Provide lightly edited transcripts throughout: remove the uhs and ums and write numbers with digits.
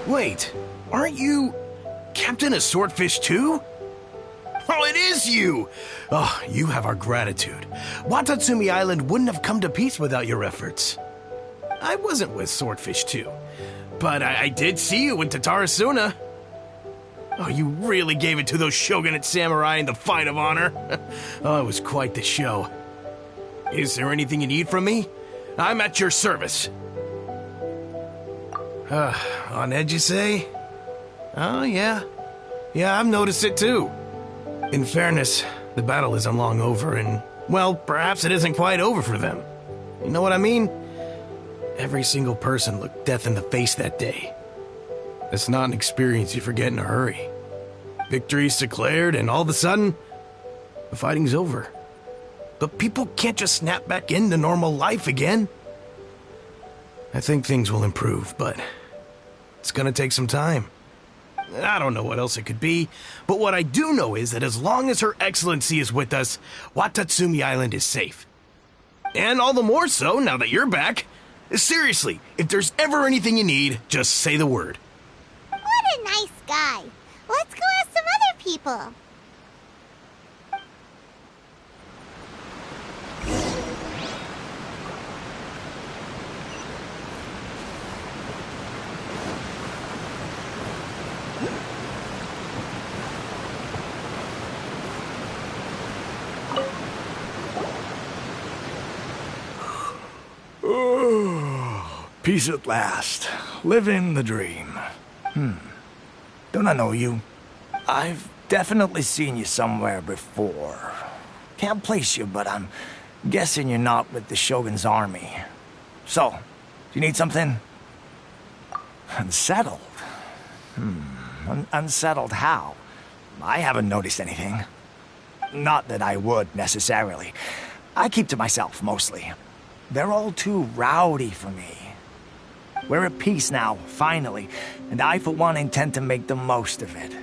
Wait, aren't you Captain of Swordfish too? Oh, it is you! Oh, you have our gratitude. Watatsumi Island wouldn't have come to peace without your efforts. I wasn't with Swordfish too, but I did see you in Tatarasuna. Oh, you really gave it to those shogunate samurai in the fight of honor. Oh, it was quite the show. Is there anything you need from me? I'm at your service. On edge, you say? Oh, yeah. Yeah, I've noticed it too. In fairness, the battle isn't long over, and, well, perhaps it isn't quite over for them. You know what I mean? Every single person looked death in the face that day. It's not an experience you forget in a hurry. Victory's declared, and all of a sudden, the fighting's over. But people can't just snap back into normal life again. I think things will improve, but it's gonna take some time. I don't know what else it could be, but what I do know is that as long as Her Excellency is with us, Watatsumi Island is safe. And all the more so now that you're back. Seriously, if there's ever anything you need, just say the word. What a nice guy. Let's go ask some other people. Peace at last. Living the dream. Don't I know you? I've definitely seen you somewhere before. Can't place you, but I'm guessing you're not with the Shogun's army. So, do you need something? Unsettled? Unsettled how? I haven't noticed anything. Not that I would, necessarily. I keep to myself, mostly. They're all too rowdy for me. We're at peace now, finally, and I, for one, intend to make the most of it.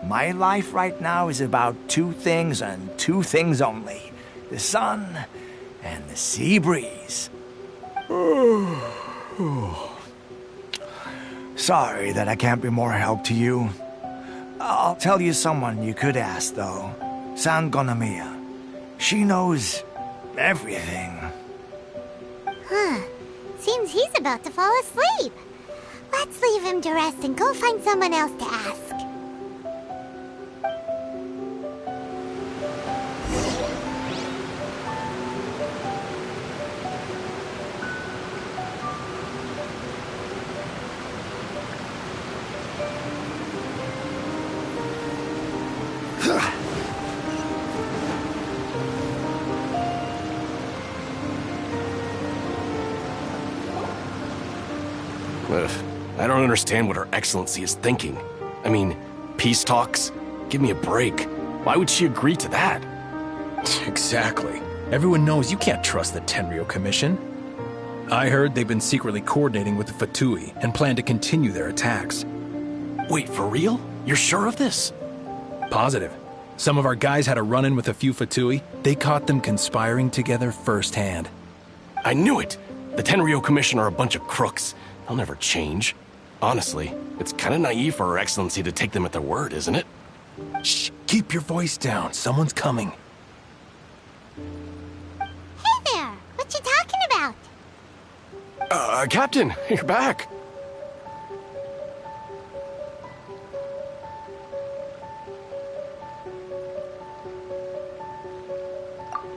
My life right now is about two things and two things only. The sun and the sea breeze. Sorry that I can't be more help to you. I'll tell you someone you could ask, though. Sangonomiya. She knows everything. Huh. Seems he's about to fall asleep. Let's leave him to rest and go find someone else to ask. I don't understand what Her Excellency is thinking. I mean, peace talks? Give me a break. Why would she agree to that? Exactly. Everyone knows you can't trust the Tenryo Commission. I heard they've been secretly coordinating with the Fatui and plan to continue their attacks. Wait, for real? You're sure of this? Positive. Some of our guys had a run-in with a few Fatui. They caught them conspiring together firsthand. I knew it! The Tenryo Commission are a bunch of crooks. They'll never change. Honestly, it's kind of naive for Her Excellency to take them at their word, isn't it? Shh, keep your voice down. Someone's coming. Hey there! What you talking about? Captain, you're back.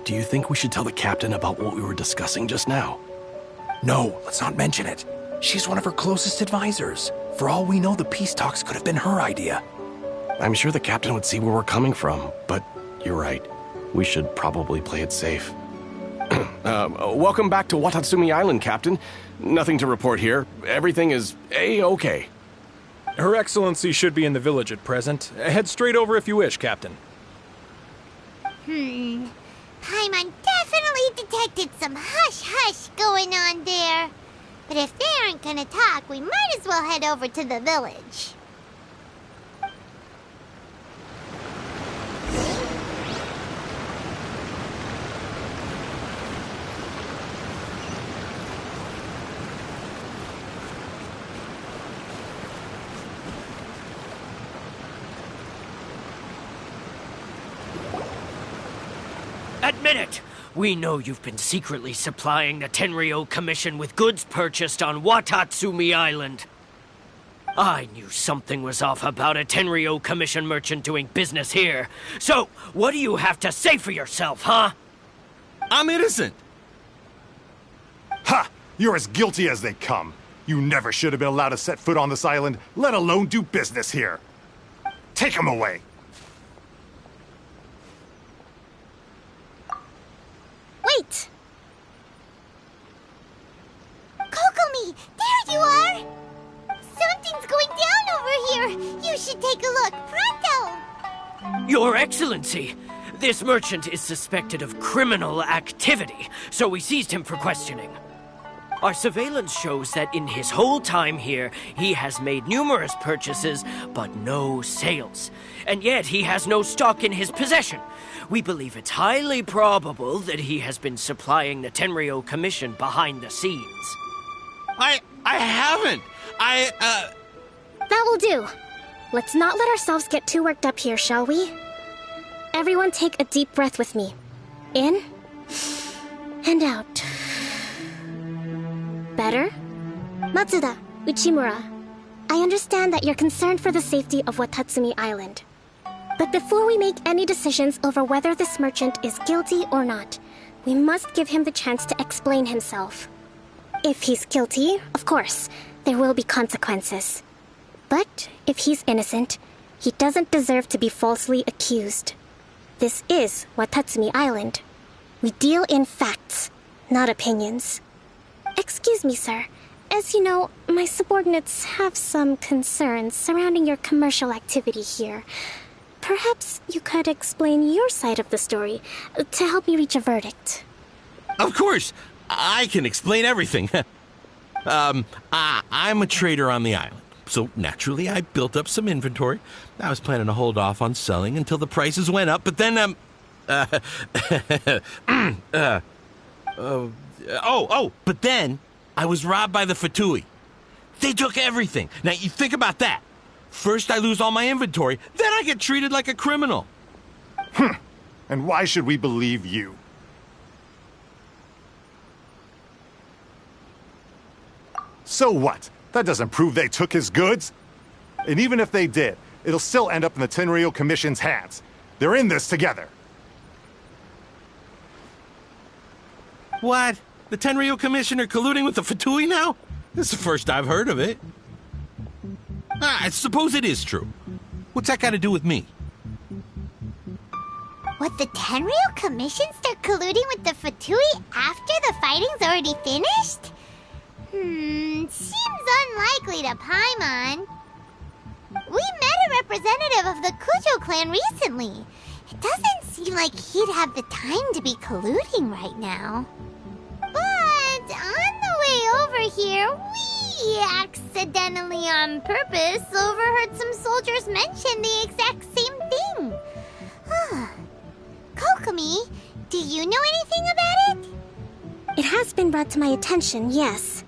Do you think we should tell the captain about what we were discussing just now? No, let's not mention it. She's one of her closest advisors. For all we know, the peace talks could have been her idea. I'm sure the captain would see where we're coming from, but you're right. We should probably play it safe. Welcome back to Watatsumi Island, Captain. Nothing to report here. Everything is A-okay. Her Excellency should be in the village at present. Head straight over if you wish, Captain. Paimon definitely detected some hush-hush going on there. But if they aren't gonna talk, we might as well head over to the village. Admit it! We know you've been secretly supplying the Tenryou Commission with goods purchased on Watatsumi Island. I knew something was off about a Tenryou Commission merchant doing business here. So, what do you have to say for yourself, huh? I'm innocent. Ha! You're as guilty as they come. You never should have been allowed to set foot on this island, let alone do business here. Take him away. Wait! Kokomi! There you are! Something's going down over here! You should take a look, pronto! Your Excellency! This merchant is suspected of criminal activity, so we seized him for questioning. Our surveillance shows that in his whole time here, he has made numerous purchases, but no sales. And yet he has no stock in his possession. We believe it's highly probable that he has been supplying the Tenryou Commission behind the scenes. I haven't. That will do. Let's not let ourselves get too worked up here, shall we? Everyone take a deep breath with me. In and out. Better? Matsuda, Uchimura, I understand that you're concerned for the safety of Watatsumi Island. But before we make any decisions over whether this merchant is guilty or not, we must give him the chance to explain himself. If he's guilty, of course, there will be consequences. But if he's innocent, he doesn't deserve to be falsely accused. This is Watatsumi Island. We deal in facts, not opinions. Excuse me, sir. As you know, my subordinates have some concerns surrounding your commercial activity here. Perhaps you could explain your side of the story to help me reach a verdict. Of course, I can explain everything. I'm a trader on the island, so naturally I built up some inventory. I was planning to hold off on selling until the prices went up, but then, but then I was robbed by the Fatui. They took everything. Now, you think about that. First I lose all my inventory, then I get treated like a criminal. And why should we believe you? So what? That doesn't prove they took his goods. And even if they did, it'll still end up in the Tenryou Commission's hands. They're in this together. What? The Tenryou Commissioner colluding with the Fatui now? This is the first I've heard of it. I suppose it is true. What's that got to do with me? What, the Tenryou Commission start colluding with the Fatui after the fighting's already finished? Seems unlikely to Paimon. We met a representative of the Kujo clan recently. It doesn't seem like he'd have the time to be colluding right now. But on the way over here, we accidentally on purpose overheard some soldiers mention the exact same thing. Kokomi, do you know anything about it? It has been brought to my attention, yes.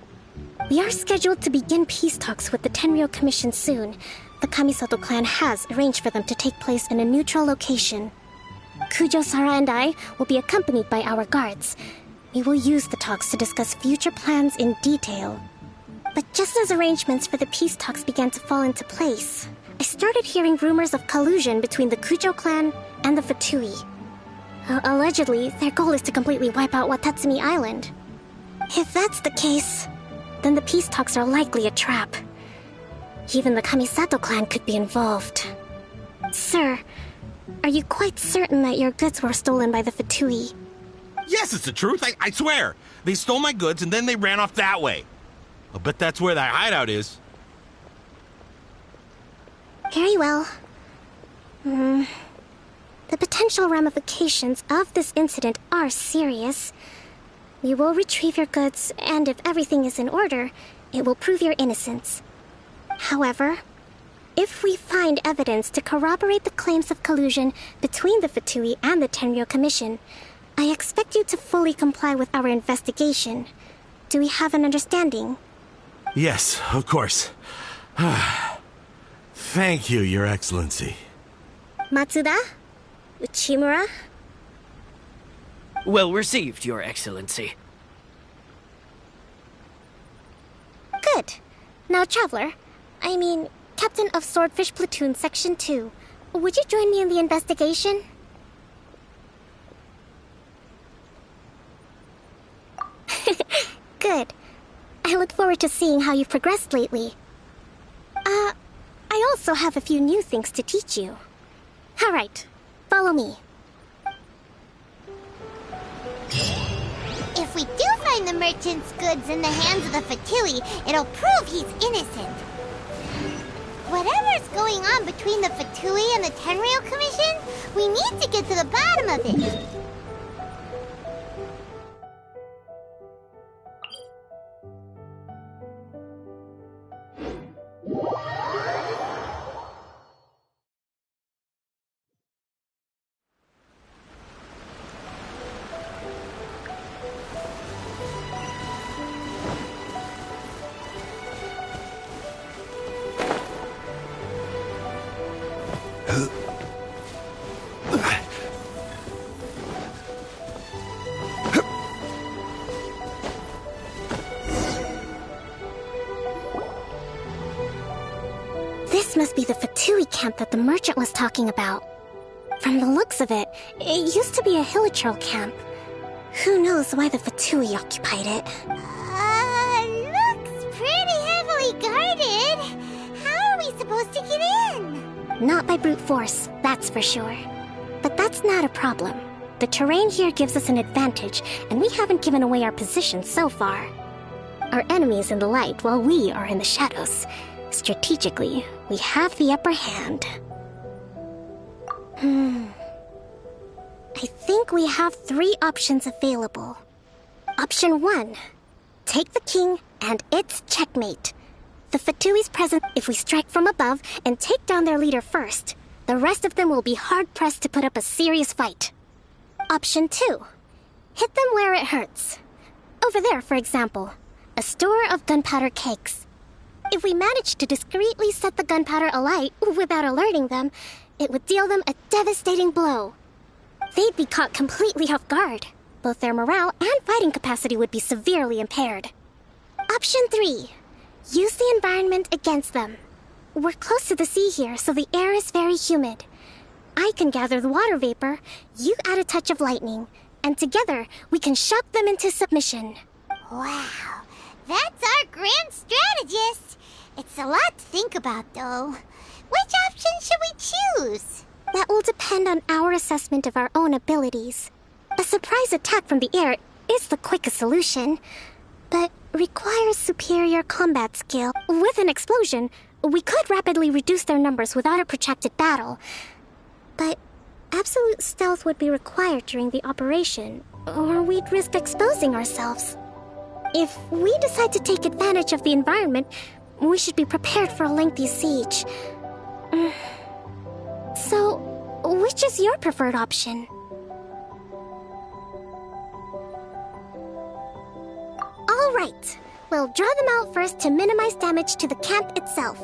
We are scheduled to begin peace talks with the Tenryou Commission soon. The Kamisato clan has arranged for them to take place in a neutral location. Kujo-Sara and I will be accompanied by our guards. We will use the talks to discuss future plans in detail. But just as arrangements for the peace talks began to fall into place, I started hearing rumors of collusion between the Kujo clan and the Fatui. Allegedly, their goal is to completely wipe out Watatsumi Island. If that's the case, then the peace talks are likely a trap. Even the Kamisato clan could be involved. Sir, are you quite certain that your goods were stolen by the Fatui? Yes, it's the truth. I swear. They stole my goods and then they ran off that way. I'll bet that's where their hideout is. Very well. The potential ramifications of this incident are serious. We will retrieve your goods, and if everything is in order, it will prove your innocence. However, if we find evidence to corroborate the claims of collusion between the Fatui and the Tenryou Commission, I expect you to fully comply with our investigation. Do we have an understanding? Yes, of course. Thank you, Your Excellency. Matsuda? Uchimura? Well received, Your Excellency. Good. Now, Traveler, Captain of Swordfish Platoon Section 2, would you join me in the investigation? Good. I look forward to seeing how you've progressed lately. I also have a few new things to teach you. Alright, follow me. If we do find the merchant's goods in the hands of the Fatui, it'll prove he's innocent. Whatever's going on between the Fatui and the Tenryou Commission, we need to get to the bottom of it. This must be the Fatui camp that the merchant was talking about. From the looks of it, it used to be a Hilichurl camp. Who knows why the Fatui occupied it? Looks pretty heavily guarded. How are we supposed to get in? Not by brute force, that's for sure. But that's not a problem. The terrain here gives us an advantage, and we haven't given away our position so far. Our enemy is in the light, while we are in the shadows. Strategically, we have the upper hand. I think we have 3 options available. Option 1. Take the king, and it's checkmate. The Fatui's present if we strike from above and take down their leader first. The rest of them will be hard-pressed to put up a serious fight. Option 2. Hit them where it hurts. Over there, for example. A store of gunpowder cakes. If we manage to discreetly set the gunpowder alight without alerting them, it would deal them a devastating blow. They'd be caught completely off guard. Both their morale and fighting capacity would be severely impaired. Option 3. Use the environment against them. We're close to the sea here, so the air is very humid. I can gather the water vapor, you add a touch of lightning, and together we can shock them into submission. Wow, that's our grand strategist. It's a lot to think about, though. Which option should we choose? That will depend on our assessment of our own abilities. A surprise attack from the air is the quickest solution, but requires superior combat skill. With an explosion, we could rapidly reduce their numbers without a protracted battle. But absolute stealth would be required during the operation, or we'd risk exposing ourselves. If we decide to take advantage of the environment, we should be prepared for a lengthy siege. So, which is your preferred option? All right. We'll draw them out first to minimize damage to the camp itself.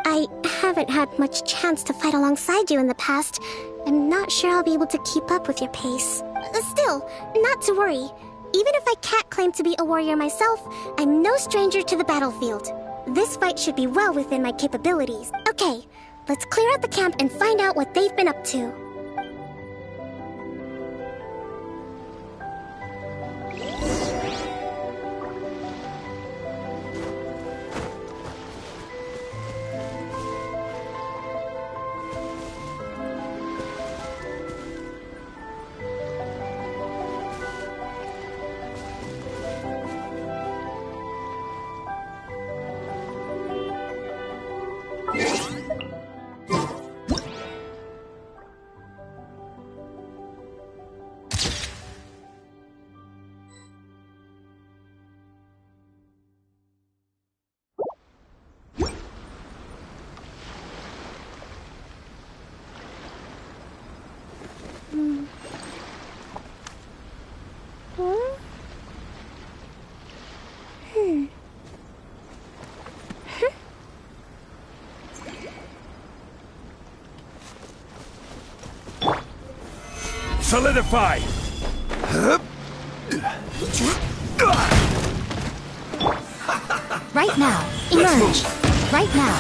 I haven't had much chance to fight alongside you in the past. I'm not sure I'll be able to keep up with your pace. Still, not to worry. Even if I can't claim to be a warrior myself, I'm no stranger to the battlefield. This fight should be well within my capabilities. Okay, let's clear out the camp and find out what they've been up to. Solidify! Right now. Emerge. Right now.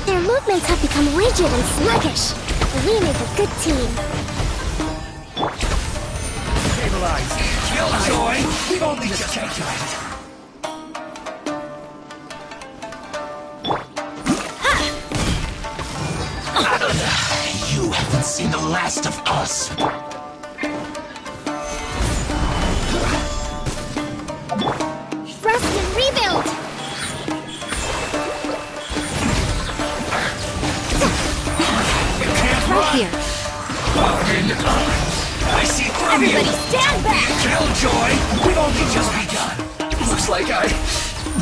Their movements have become rigid and sluggish. We make a good team. Stabilize. Killjoy! We've only just calculated. You haven't seen the last of us. Thrust and rebuild! Right here. I see through Everybody you. stand back! Killjoy! We've only just begun. Looks like I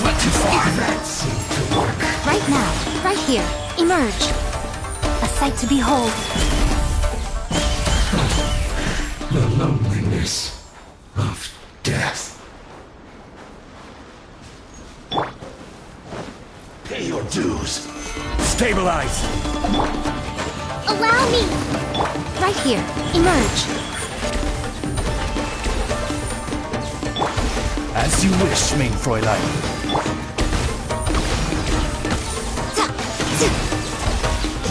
went too far. That seemed to work. Right now. Right here. Emerge. A sight to behold. The loneliness of death. Pay your dues. Stabilize! Allow me! Right here. Emerge. As you wish, mein Fräulein.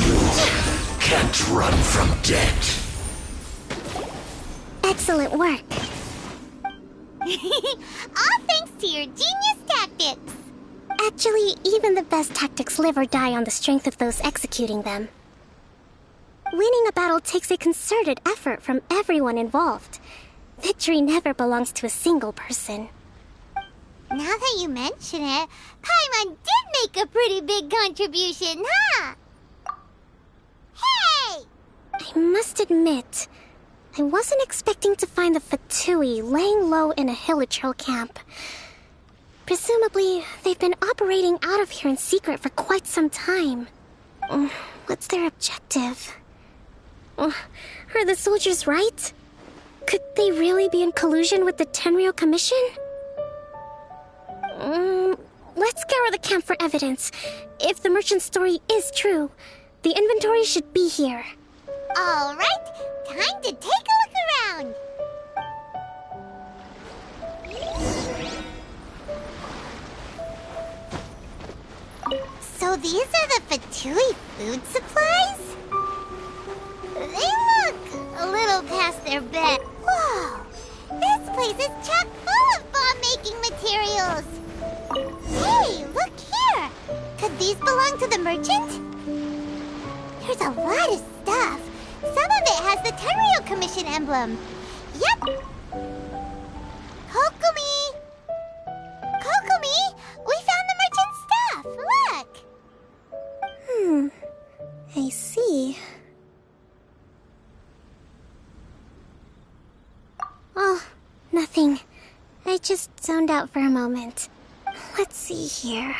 You can't run from death. Excellent work. All thanks to your genius tactics. Actually, even the best tactics live or die on the strength of those executing them. Winning a battle takes a concerted effort from everyone involved. Victory never belongs to a single person. Now that you mention it, Paimon did make a pretty big contribution, huh? Hey! I must admit, I wasn't expecting to find the Fatui laying low in a Hilichurl camp. Presumably, they've been operating out of here in secret for quite some time. What's their objective? Are the soldiers right? Could they really be in collusion with the Tenryou Commission? Let's scour the camp for evidence. If the merchant's story is true, the inventory should be here. All right, time to take a look around. So these are the Fatui food supplies? They look a little past their bed. Whoa! This place is chock full of bomb-making materials. Hey, look here! Could these belong to the merchant? There's a lot of stuff. Some of it has the Tenryou Commission emblem. Yep. Kokomi! Kokomi! We found the merchant's stuff! Look! I see. Oh, nothing. I just zoned out for a moment. Let's see here.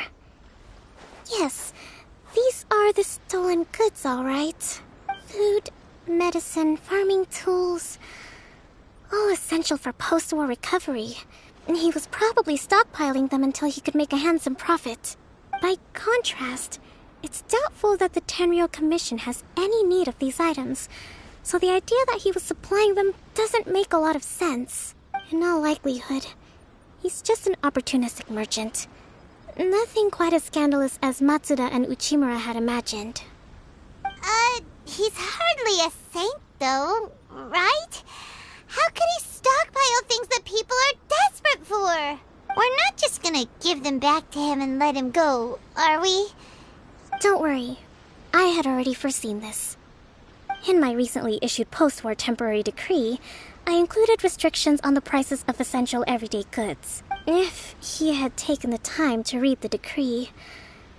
Yes, these are the stolen goods, all right. Food, medicine, farming tools. All essential for post-war recovery. And he was probably stockpiling them until he could make a handsome profit. By contrast, it's doubtful that the Tenryou Commission has any need of these items, so the idea that he was supplying them doesn't make a lot of sense. In all likelihood, he's just an opportunistic merchant. Nothing quite as scandalous as Matsuda and Uchimura had imagined. He's hardly a saint, though, right? How could he stockpile things that people are desperate for? We're not just gonna give them back to him and let him go, are we? Don't worry. I had already foreseen this. In my recently issued post-war temporary decree, I included restrictions on the prices of essential everyday goods. If he had taken the time to read the decree,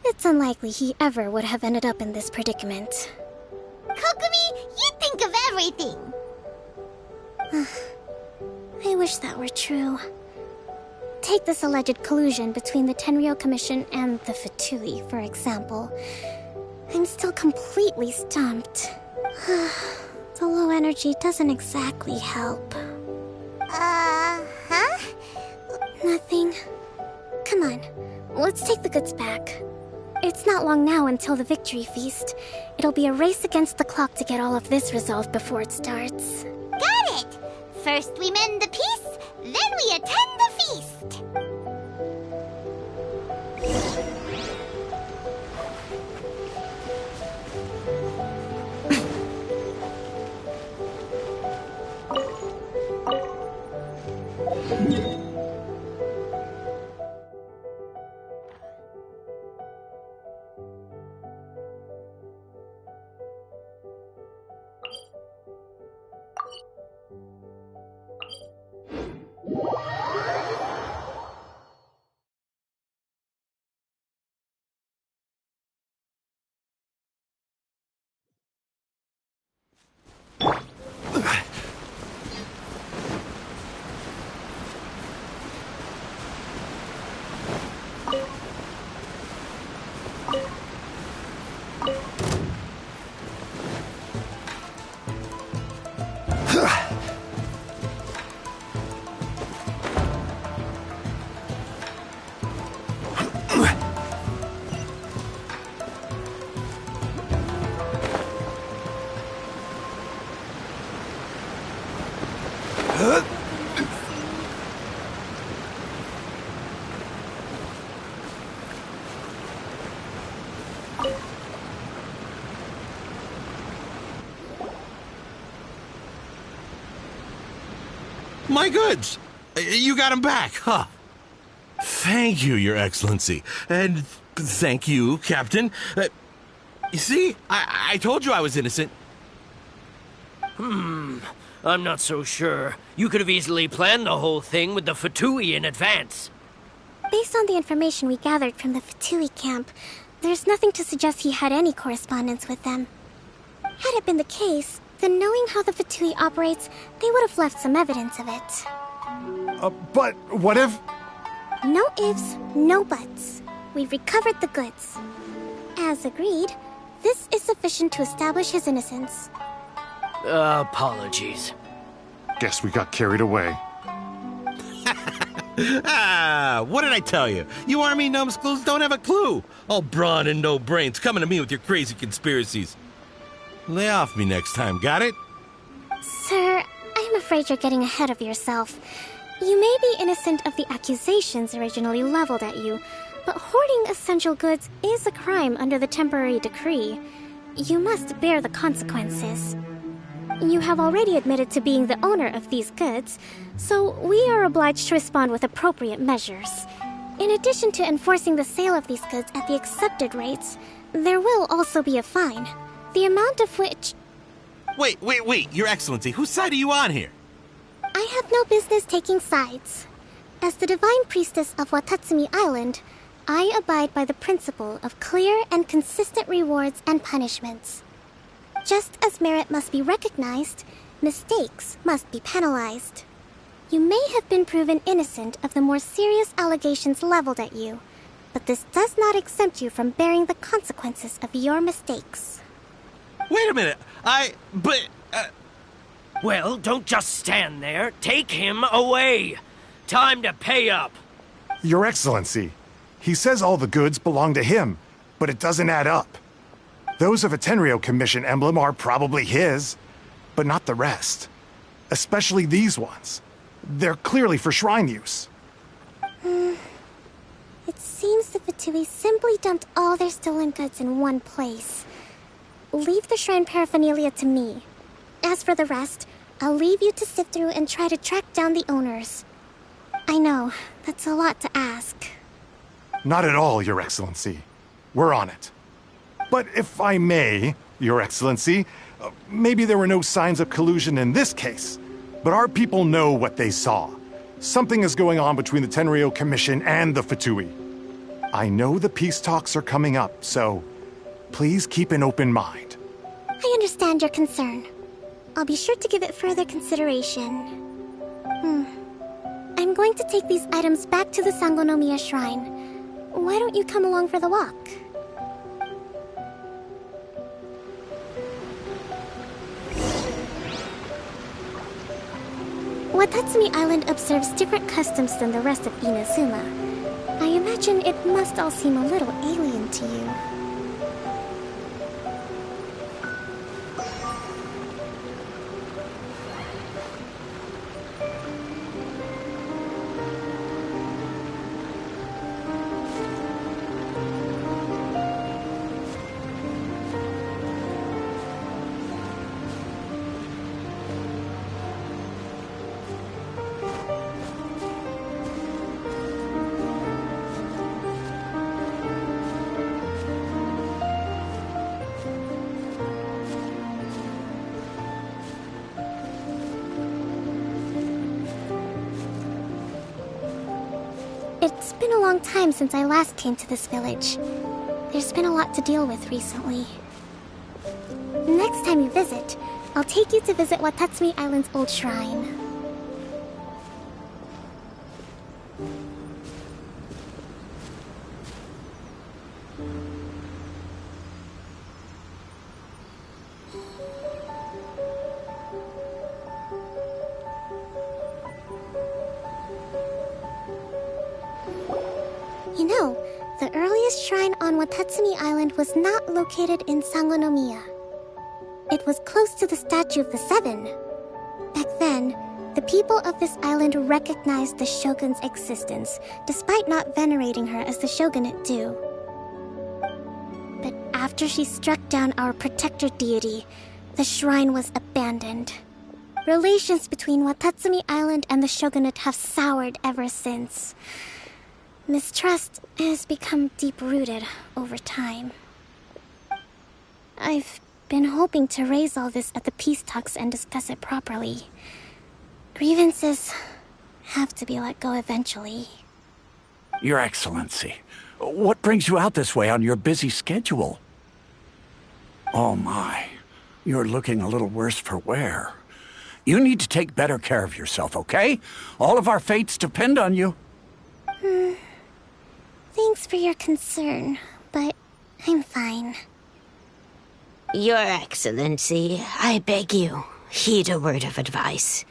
it's unlikely he ever would have ended up in this predicament. Kokomi, you think of everything! I wish that were true. Take this alleged collusion between the Tenryou Commission and the Fatui, for example. I'm still completely stumped. The low energy doesn't exactly help. Huh? Nothing. Come on, let's take the goods back. It's not long now until the victory feast. It'll be a race against the clock to get all of this resolved before it starts. Got it! First we mend the peace, then we attend the feast. My goods! You got them back, huh? Thank you, Your Excellency. And thank you, Captain. You see, I told you I was innocent. I'm not so sure. You could have easily planned the whole thing with the Fatui in advance. Based on the information we gathered from the Fatui camp, there's nothing to suggest he had any correspondence with them. Had it been the case, then knowing how the Fatui operates, they would have left some evidence of it. But what if... No ifs, no buts. We've recovered the goods. As agreed, this is sufficient to establish his innocence. Apologies. Guess we got carried away. What did I tell you? You army numbskulls don't have a clue. All brawn and no brains coming to me with your crazy conspiracies. Lay off me next time, got it? Sir, I'm afraid you're getting ahead of yourself. You may be innocent of the accusations originally leveled at you, but hoarding essential goods is a crime under the temporary decree. You must bear the consequences. You have already admitted to being the owner of these goods, so we are obliged to respond with appropriate measures. In addition to enforcing the sale of these goods at the accepted rates, there will also be a fine, the amount of which... Wait, Your Excellency, whose side are you on here? I have no business taking sides. As the Divine Priestess of Watatsumi Island, I abide by the principle of clear and consistent rewards and punishments. Just as merit must be recognized, mistakes must be penalized. You may have been proven innocent of the more serious allegations leveled at you, but this does not exempt you from bearing the consequences of your mistakes. Wait a minute, Well, don't just stand there. Take him away. Time to pay up. Your Excellency, he says all the goods belong to him, but it doesn't add up. Those of a Tenryou Commission emblem are probably his, but not the rest. Especially these ones. They're clearly for shrine use. It seems the Fatui simply dumped all their stolen goods in one place. Leave the shrine paraphernalia to me. As for the rest, I'll leave you to sift through and try to track down the owners. I know, that's a lot to ask. Not at all, Your Excellency. We're on it. But if I may, Your Excellency, maybe there were no signs of collusion in this case, but our people know what they saw. Something is going on between the Tenryou Commission and the Fatui. I know the peace talks are coming up, so please keep an open mind. I understand your concern. I'll be sure to give it further consideration. I'm going to take these items back to the Sangonomiya Shrine. Why don't you come along for the walk? Watatsumi Island observes different customs than the rest of Inazuma. I imagine imagine it must all seem a little alien to you. It's been a long time since I last came to this village. There's been a lot to deal with recently. Next time you visit, I'll take you to visit Watatsumi Island's old shrine. You know, the earliest shrine on Watatsumi Island was not located in Sangonomiya. It was close to the Statue of the Seven. Back then, the people of this island recognized the shogun's existence, despite not venerating her as the shogunate do. But after she struck down our protector deity, the shrine was abandoned. Relations between Watatsumi Island and the shogunate have soured ever since. Mistrust has become deep-rooted over time. I've been hoping to raise all this at the peace talks and discuss it properly. Grievances have to be let go eventually. Your Excellency, what brings you out this way on your busy schedule? Oh my, you're looking a little worse for wear. You need to take better care of yourself, okay? All of our fates depend on you. Thanks for your concern, but I'm fine. Your Excellency, I beg you, heed a word of advice.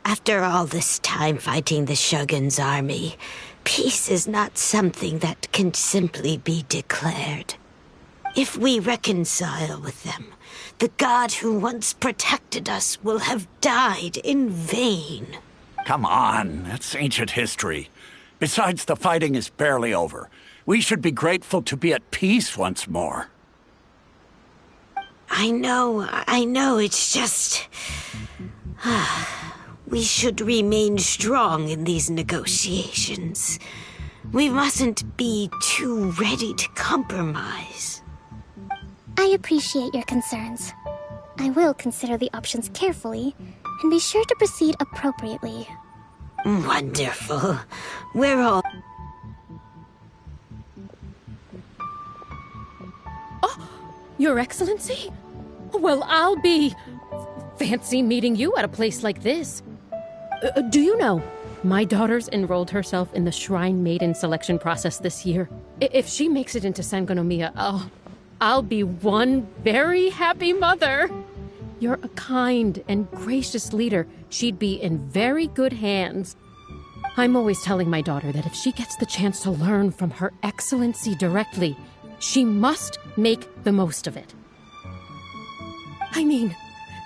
After all this time fighting the Shogun's army, peace is not something that can simply be declared. If we reconcile with them, the god who once protected us will have died in vain. Come on, that's ancient history. Besides, the fighting is barely over. We should be grateful to be at peace once more. I know, it's just... we should remain strong in these negotiations. We mustn't be too ready to compromise. I appreciate your concerns. I will consider the options carefully, and be sure to proceed appropriately. Wonderful. We're all... Oh, Your Excellency? Well, I'll be... fancy meeting you at a place like this. Do you know, my daughter's enrolled herself in the Shrine Maiden selection process this year. If she makes it into Sangonomiya, I'll be one very happy mother. You're a kind and gracious leader. She'd be in very good hands. I'm always telling my daughter that if she gets the chance to learn from Her Excellency directly, she must make the most of it. I mean,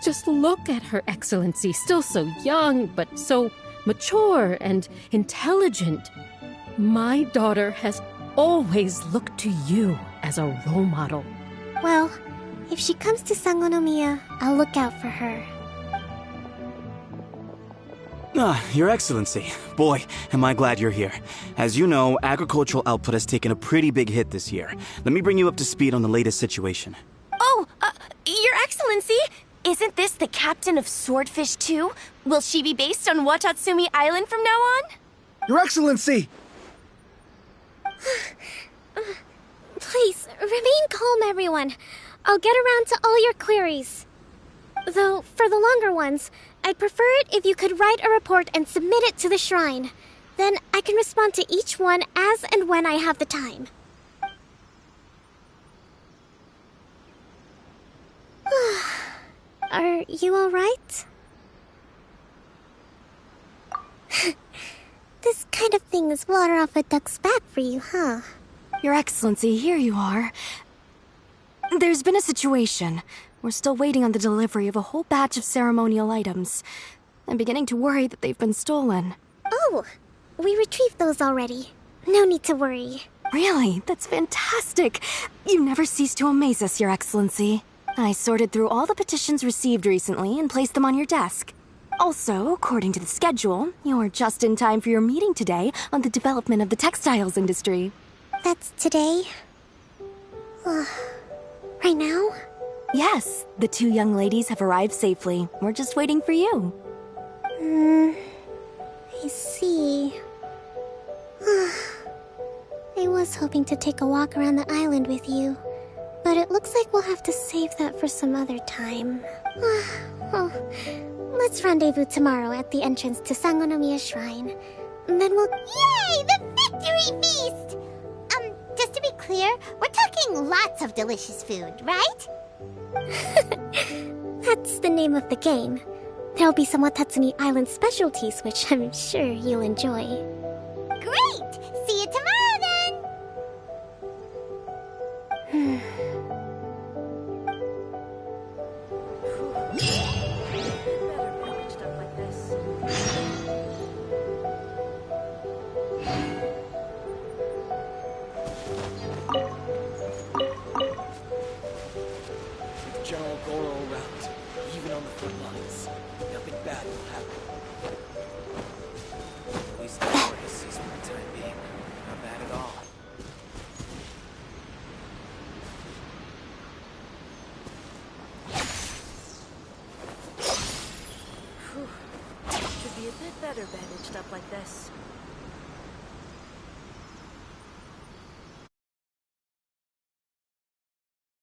just look at Her Excellency, still so young, but so mature and intelligent. My daughter has always looked to you as a role model. Well, if she comes to Sangonomiya, I'll look out for her. Your Excellency. Boy, am I glad you're here. As you know, agricultural output has taken a pretty big hit this year. Let me bring you up to speed on the latest situation. Oh, Your Excellency! Isn't this the captain of Swordfish 2? Will she be based on Watatsumi Island from now on? Your Excellency! Please, remain calm, everyone. I'll get around to all your queries. Though, for the longer ones, I'd prefer it if you could write a report and submit it to the shrine. Then I can respond to each one as and when I have the time. Are you all right? This kind of thing this water off a duck's back for you, huh? Your Excellency, here you are. There's been a situation. We're still waiting on the delivery of a whole batch of ceremonial items. I'm beginning to worry that they've been stolen. Oh, we retrieved those already. No need to worry. Really? That's fantastic. You never cease to amaze us, Your Excellency. I sorted through all the petitions received recently and placed them on your desk. Also, according to the schedule, you're just in time for your meeting today on the development of the textiles industry. That's today? Right now? Yes, the 2 young ladies have arrived safely. We're just waiting for you. I see. I was hoping to take a walk around the island with you, but it looks like we'll have to save that for some other time. Let's rendezvous tomorrow at the entrance to Sangonomiya Shrine. Then we'll... Yay! The victory feast! Just to be clear, we're talking lots of delicious food, right? That's the name of the game. There'll be some Watatsumi Island specialties, which I'm sure you'll enjoy. Great! See you tomorrow, then! General Goro around, even on the front lines. Nothing bad will happen. At least the forest is for the time being. Not bad at all. Could be a bit better bandaged up like this.